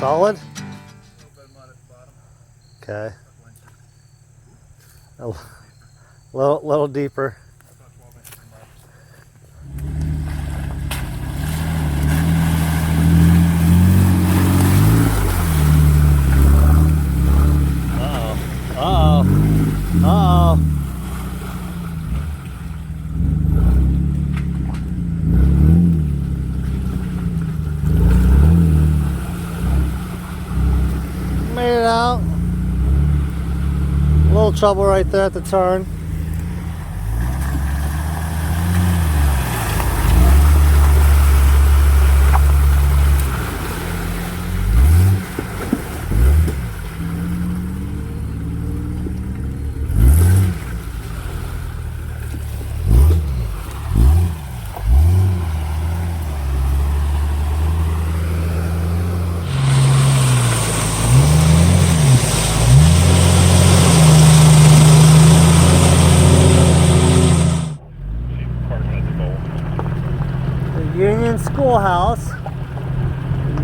Solid? Okay. A little deeper. Uh-oh. Made it out. A little trouble right there at the turn. Union Schoolhouse,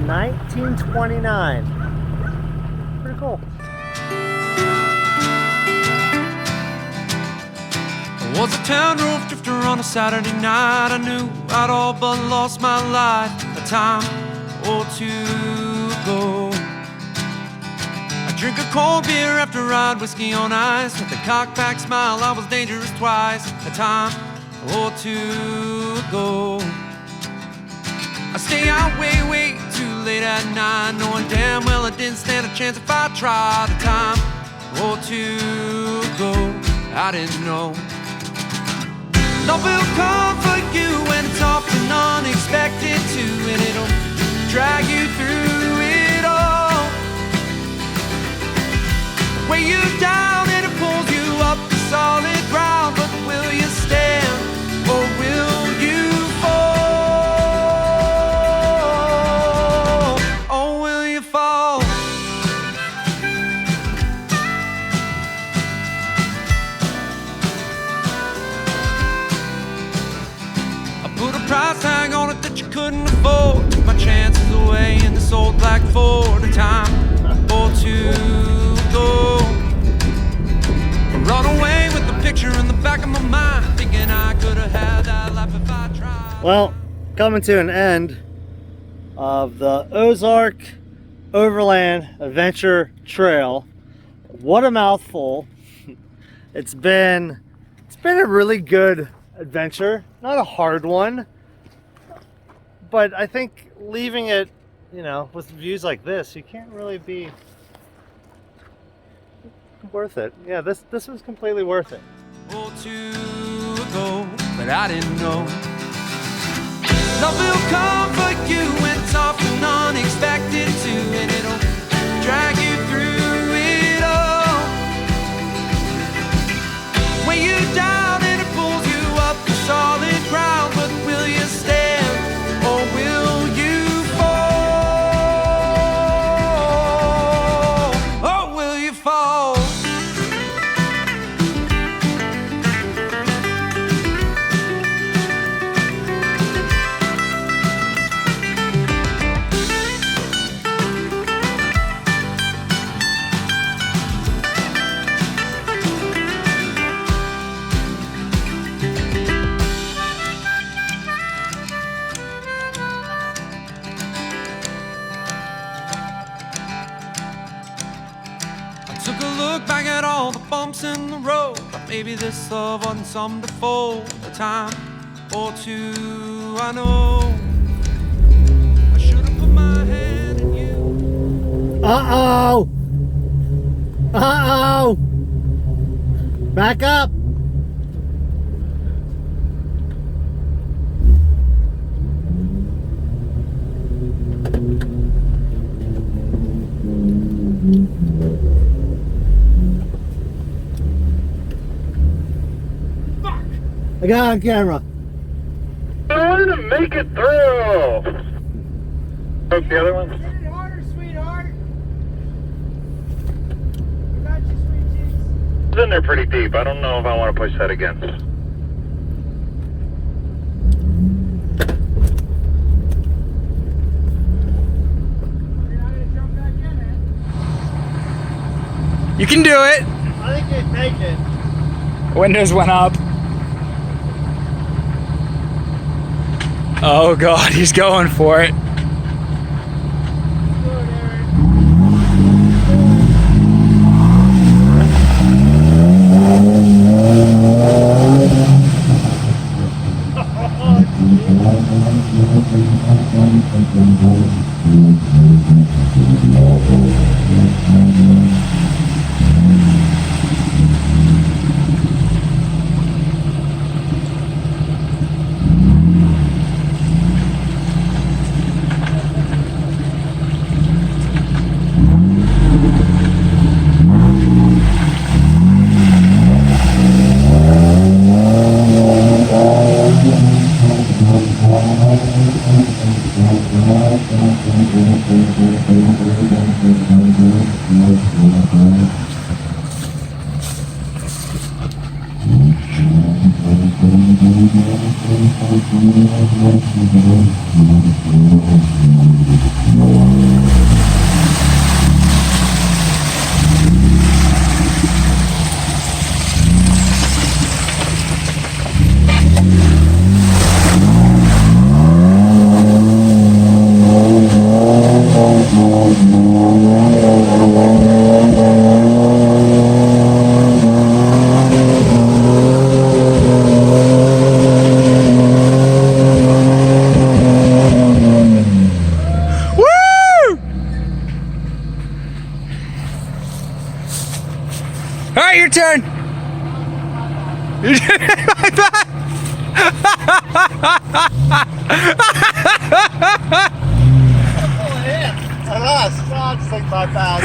1929. Pretty cool. I was a town road drifter on a Saturday night. I knew I'd all but lost my life a time or two ago. I drink a cold beer after a ride, whiskey on ice. With a cockback smile, I was dangerous twice a time or two ago. I stay out way too late at night, knowing damn well I didn't stand a chance if I tried a time or two ago. I didn't know. Love will come for you when it's often unexpected too, and it'll drag you through it all. Weigh you down and it pulls you up to solid ground, but will you stand or will you fall? Price tag on it that you couldn't afford. Took my chances away in this old black Ford a time or two ago. Run away with the picture in the back of my mind, thinking I could have had that life if I tried. Well, coming to an end of the Ozark Overland Adventure Trail. What a mouthful. It's been a really good adventure, not a hard one. But I think leaving it, you know, with views like this, you can't really be worth it. Yeah, this was completely worth it. Or two ago, but I didn't know. Love will come for you when it's often unexpected too, and it'll drag you through it all. Weigh you down and it pulls you up to solid ground, but will you stand? Or will you fall? Or will you fall? Took a look back at all the bumps in the road. But maybe this love wasn't something to fold. A time or two, I know. I should have put my hand in you. Uh-oh! Uh-oh! Back up! I got on camera. I wanted to make it through. Broke the other one. Hit it harder, sweetheart. We got you, sweet cheeks. It's in there pretty deep. I don't know if I want to push that again. You're not gonna jump You can do it. I think they'd make it. Windows went up. Oh God, he's going for it. All right, your turn. I just think my bad.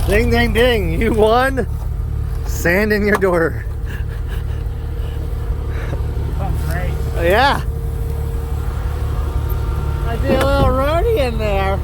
Ding, ding, ding. You won. Sand in your door. Oh, great. Yeah. I did a little roadie in there.